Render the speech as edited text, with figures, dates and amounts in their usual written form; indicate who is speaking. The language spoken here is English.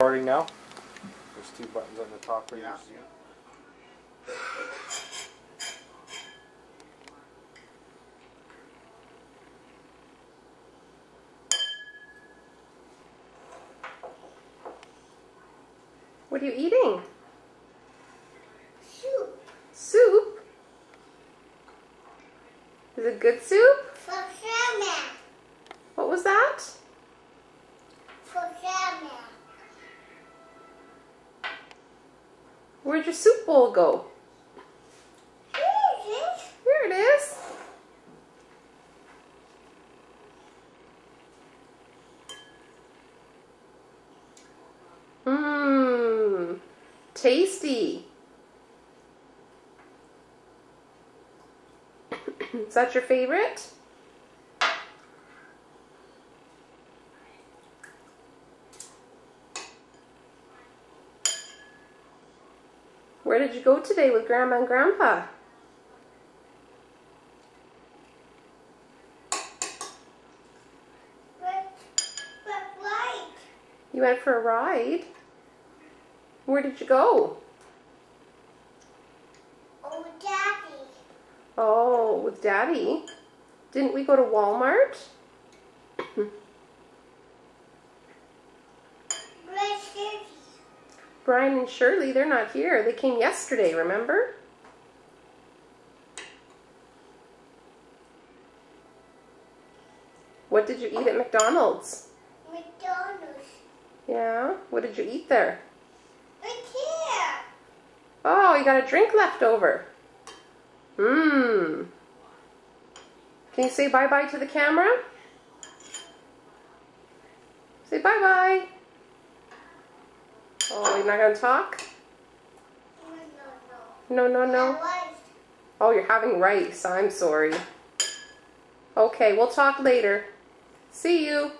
Speaker 1: Recording now. There's two buttons on the top right here.
Speaker 2: What are you eating?
Speaker 3: Soup.
Speaker 2: Soup? Is it good soup?
Speaker 3: For salmon.
Speaker 2: What was that?
Speaker 3: For salmon.
Speaker 2: Where'd your soup bowl go?
Speaker 3: Here it is.
Speaker 2: Here it is. Mmm, tasty. Is that your favorite? Where did you go today with Grandma and Grandpa?
Speaker 3: But right.
Speaker 2: You went for a ride? Where did you go?
Speaker 3: Oh, Daddy.
Speaker 2: Oh, with Daddy. Didn't we go to Walmart? Brian and Shirley, they're not here. They came yesterday, remember? What did you eat at McDonald's?
Speaker 3: McDonald's.
Speaker 2: Yeah? What did you eat there?
Speaker 3: Right here.
Speaker 2: Oh, you got a drink left over. Mmm. Can you say bye-bye to the camera? Say bye-bye. Oh, you're not going to talk?
Speaker 3: No.
Speaker 2: No. Oh, you're having rice. I'm sorry. Okay, we'll talk later. See you.